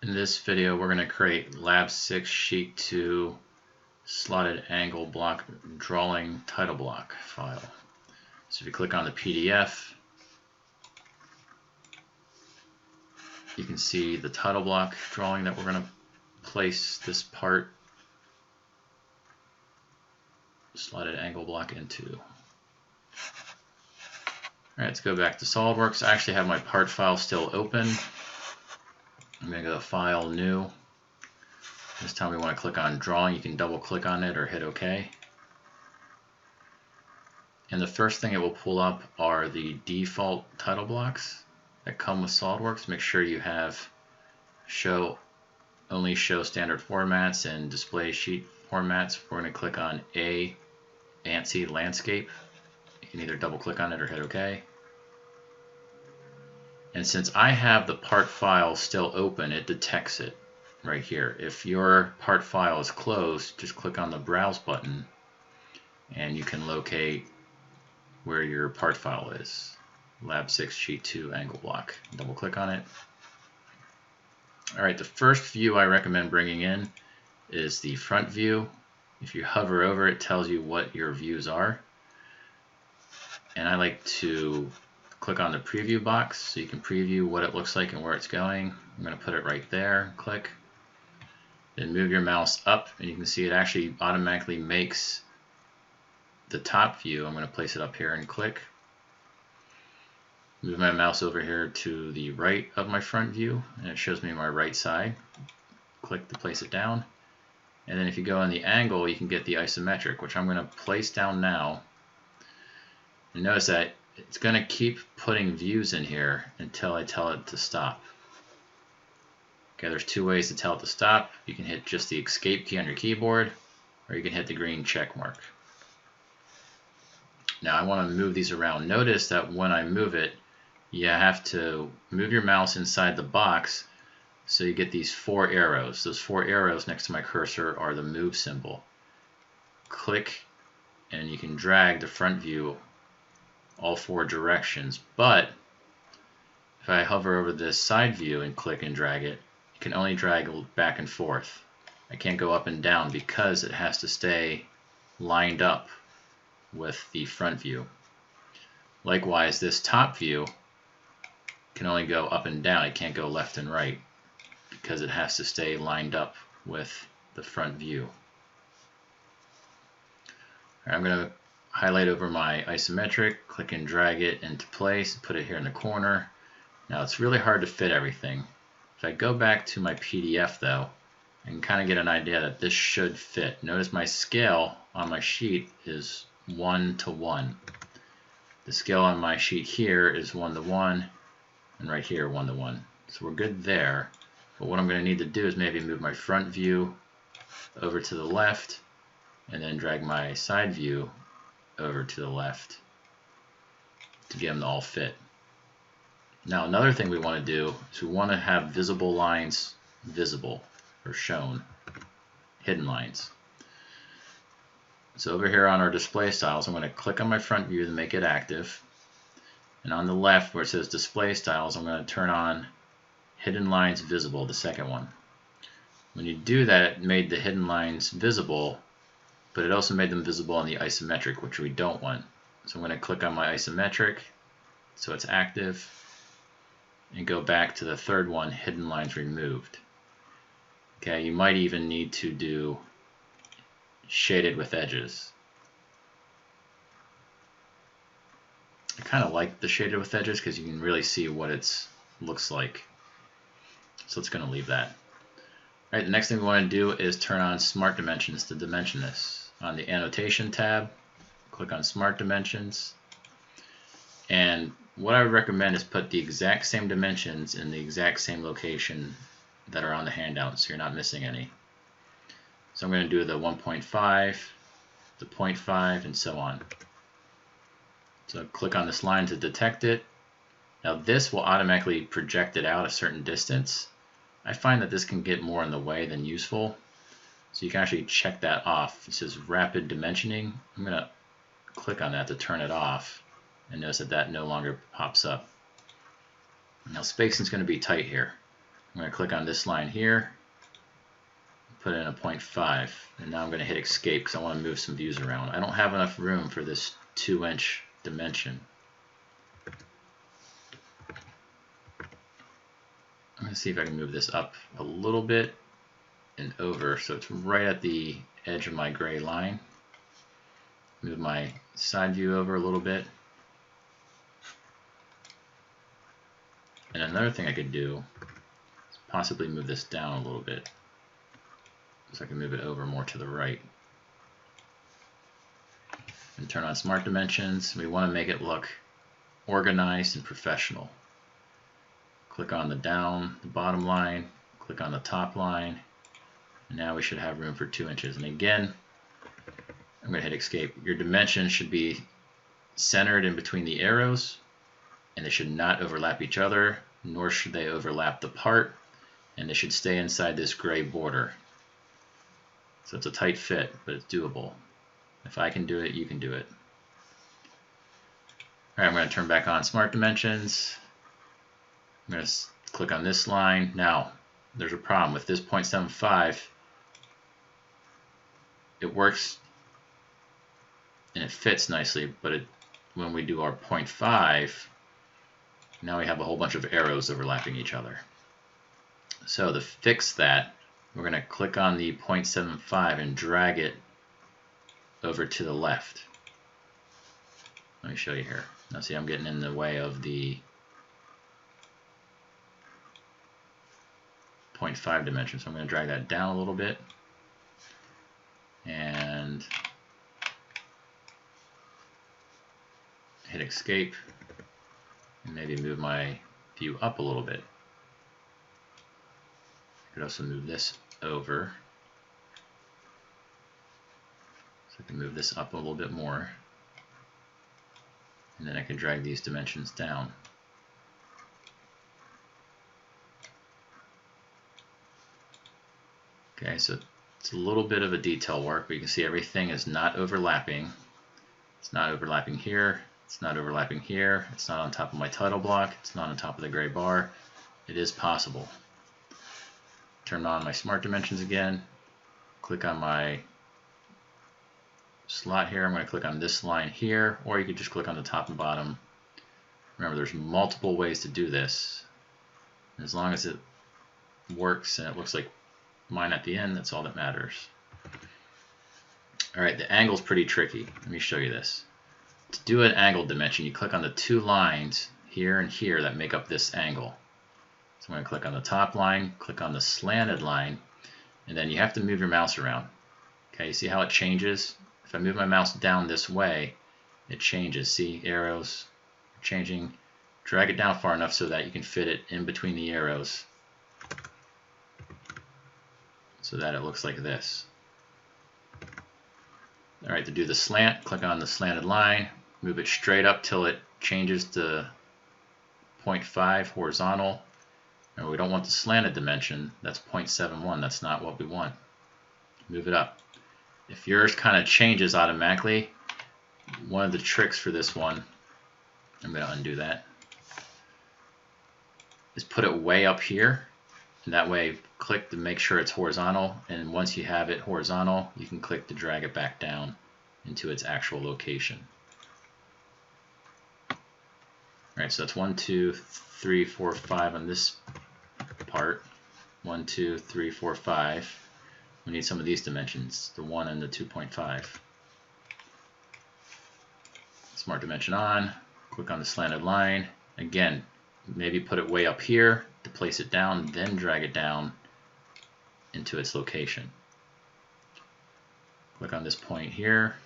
In this video, we're going to create Lab 6 Sheet 2 slotted angle block drawing title block file. So if you click on the PDF, you can see the title block drawing that we're going to place this part slotted angle block into. Alright, let's go back to SolidWorks. I actually have my part file still open. I'm going to go to File, New. This time we want to click on Drawing. You can double click on it or hit OK. And the first thing it will pull up are the default title blocks that come with SolidWorks. Make sure you have only show standard formats and display sheet formats. We're going to click on A, ANSI Landscape. You can either double click on it or hit OK. And since I have the part file still open, it detects it right here. If your part file is closed, just click on the Browse button and you can locate where your part file is. Lab 6 Sheet 2 Angle Block. Double click on it. Alright, the first view I recommend bringing in is the front view. If you hover over it, it tells you what your views are. And I like to click on the preview box so you can preview what it looks like and where it's going. I'm going to put it right there, click. Then move your mouse up and you can see it actually automatically makes the top view. I'm going to place it up here and click. Move my mouse over here to the right of my front view and it shows me my right side. Click to place it down. And then if you go on the angle, you can get the isometric, which I'm going to place down now. And notice that it's going to keep putting views in here until I tell it to stop. Okay, there's two ways to tell it to stop. You can hit just the escape key on your keyboard, or you can hit the green check mark. Now I want to move these around. Notice that when I move it, you have to move your mouse inside the box so you get these four arrows. Those four arrows next to my cursor are the move symbol. Click and you can drag the front view all four directions, but if I hover over this side view and click and drag it, you can only drag back and forth. I can't go up and down because it has to stay lined up with the front view. Likewise, this top view can only go up and down. It can't go left and right because it has to stay lined up with the front view. All right, I'm going to highlight over my isometric, click and drag it into place, put it here in the corner. Now it's really hard to fit everything. If I go back to my PDF though, I can kind of get an idea that this should fit. Notice my scale on my sheet is 1:1. The scale on my sheet here is 1:1, and right here 1:1. So we're good there. But what I'm going to need to do is maybe move my front view over to the left, and then drag my side view over to the left to get them to all fit. Now another thing we want to do is we want to have visible lines visible or shown, hidden lines. So over here on our display styles, I'm going to click on my front view to make it active, and on the left where it says display styles, I'm going to turn on hidden lines visible, the second one. When you do that, it made the hidden lines visible, but it also made them visible on the isometric, which we don't want. So I'm going to click on my isometric so it's active and go back to the third one, hidden lines removed. Okay, you might even need to do shaded with edges. I kind of like the shaded with edges because you can really see what it looks like. So it's going to leave that. All right, the next thing we want to do is turn on Smart Dimensions to dimension this. On the Annotation tab, click on Smart Dimensions, and what I would recommend is put the exact same dimensions in the exact same location that are on the handout so you're not missing any. So I'm going to do the 1.5, the 0.5, and so on. So click on this line to detect it. Now this will automatically project it out a certain distance. I find that this can get more in the way than useful. So you can actually check that off. It says rapid dimensioning. I'm going to click on that to turn it off. And notice that that no longer pops up. Now spacing is going to be tight here. I'm going to click on this line here, put in a 0.5, and now I'm going to hit escape because I want to move some views around. I don't have enough room for this 2-inch dimension. I'm going to see if I can move this up a little bit and over so it's right at the edge of my gray line. Move my side view over a little bit. And another thing I could do is possibly move this down a little bit so I can move it over more to the right. And turn on Smart Dimensions. We want to make it look organized and professional. Click on the bottom line, click on the top line, and now we should have room for 2 inches. And again, I'm going to hit escape. Your dimensions should be centered in between the arrows, and they should not overlap each other, nor should they overlap the part, and they should stay inside this gray border. So it's a tight fit, but it's doable. If I can do it, you can do it. Alright, I'm going to turn back on Smart Dimensions. I'm going to click on this line. Now, there's a problem with this 0.75. It works and it fits nicely, but when we do our 0.5, now we have a whole bunch of arrows overlapping each other. So to fix that, we're going to click on the 0.75 and drag it over to the left. Let me show you here. Now see, I'm getting in the way of the 0.5 dimension, so I'm going to drag that down a little bit and hit escape and maybe move my view up a little bit. I could also move this over, so I can move this up a little bit more, and then I can drag these dimensions down. Okay, so it's a little bit of a detail work, but you can see everything is not overlapping. It's not overlapping here, it's not overlapping here, it's not on top of my title block, it's not on top of the gray bar. It is possible. Turn on my Smart Dimensions again, click on my slot here. I'm going to click on this line here, or you could just click on the top and bottom. Remember, there's multiple ways to do this. As long as it works and it looks like mine at the end, that's all that matters. Alright, the angle's pretty tricky. Let me show you this. To do an angle dimension, you click on the 2 lines here and here that make up this angle. So I'm going to click on the top line, click on the slanted line, and then you have to move your mouse around. Okay, you see how it changes? If I move my mouse down this way, it changes. See, arrows changing. Drag it down far enough so that you can fit it in between the arrows so that it looks like this. Alright, to do the slant, click on the slanted line, move it straight up till it changes to 0.5 horizontal. And we don't want the slanted dimension, that's 0.71, that's not what we want. Move it up. If yours kind of changes automatically, one of the tricks for this one, I'm going to undo that, is put it way up here, and that way click to make sure it's horizontal, and once you have it horizontal, you can click to drag it back down into its actual location. Alright, so that's 1, 2, 3, 4, 5 on this part. 1, 2, 3, 4, 5. We need some of these dimensions, the 1 and the 2.5. Smart Dimension on, click on the slanted line. Again, maybe put it way up here to place it down, then drag it down into its location. Click on this point here,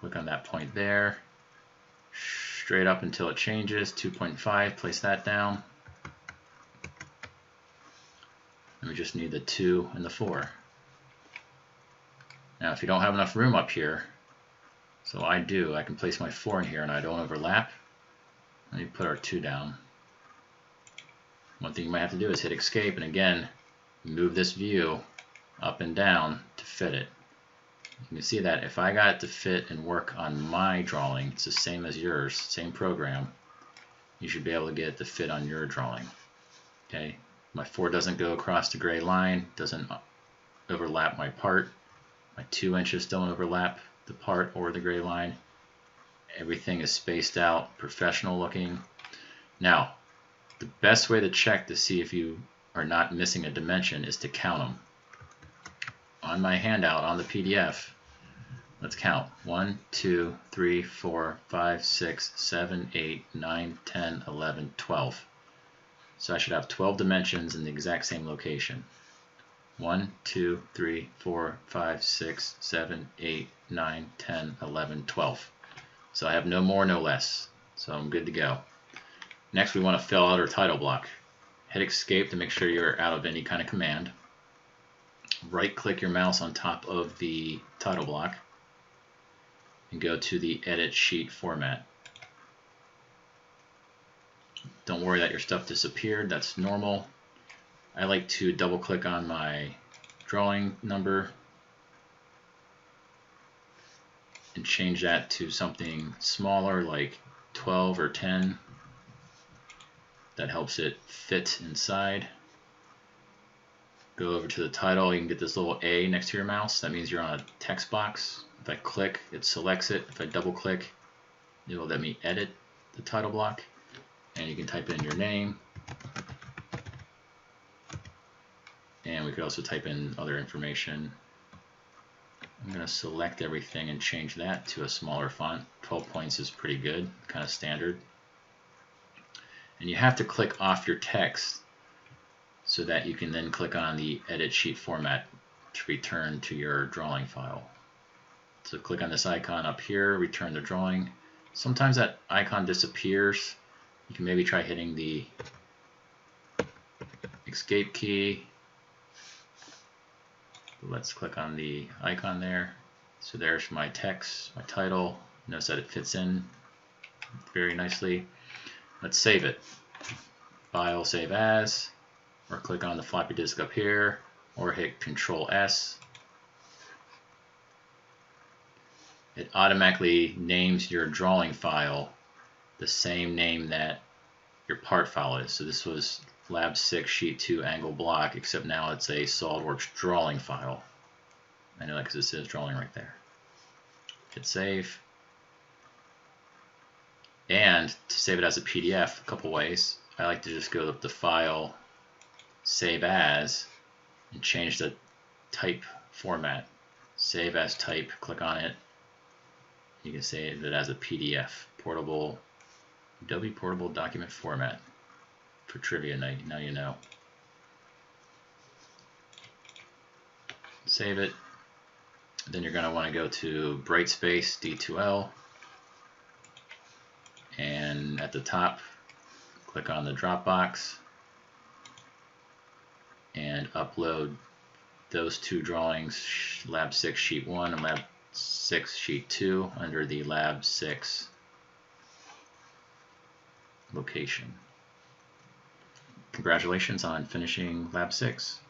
click on that point there, straight up until it changes, 2.5, place that down. And we just need the 2 and the 4. Now if you don't have enough room up here, so I can place my 4 in here and I don't overlap. Let me put our 2 down. One thing you might have to do is hit escape and again move this view up and down to fit it. You can see that if I got it to fit and work on my drawing, it's the same as yours, same program, you should be able to get it to fit on your drawing. Okay, My 4 doesn't go across the gray line, doesn't overlap my part. My 2 inches don't overlap the part or the gray line. Everything is spaced out, professional looking. Now, the best way to check to see if you are not missing a dimension is to count them. On my handout, on the PDF, let's count. 1, 2, 3, 4, 5, 6, 7, 8, 9, 10, 11, 12. So I should have 12 dimensions in the exact same location. 1, 2, 3, 4, 5, 6, 7, 8, 9, 10, 11, 12. So I have no more, no less. So I'm good to go. Next, we want to fill out our title block. Hit escape to make sure you're out of any kind of command. Right-click your mouse on top of the title block and go to the Edit Sheet Format. Don't worry that your stuff disappeared. That's normal. I like to double-click on my drawing number and change that to something smaller like 12 or 10. That helps it fit inside. Go over to the title, you can get this little A next to your mouse. That means you're on a text box. If I click, it selects it. If I double click, it will let me edit the title block. And you can type in your name. And we could also type in other information. I'm going to select everything and change that to a smaller font. 12 points is pretty good, kind of standard. And you have to click off your text so that you can then click on the Edit Sheet Format to return to your drawing file. So click on this icon up here, return the drawing. Sometimes that icon disappears. You can maybe try hitting the escape key. Let's click on the icon there. So there's my text, my title. Notice that it fits in very nicely. Let's save it. File, Save As, or click on the floppy disk up here, or hit Control S. It automatically names your drawing file the same name that your part file is. So this was Lab 6 Sheet 2 Angle Block, except now it's a SolidWorks drawing file. I know that because it says drawing right there. Hit Save. And to save it as a PDF, a couple ways. I like to just go to the File, Save As, and change the type format. Save as type, click on it. You can save it as a PDF, portable, Adobe Portable Document Format. For trivia night, now you know. Save it. Then you're going to want to go to Brightspace D2L. And at the top, click on the Dropbox and upload those two drawings, Lab 6 Sheet 1 and Lab 6 Sheet 2, under the Lab 6 location. Congratulations on finishing Lab 6.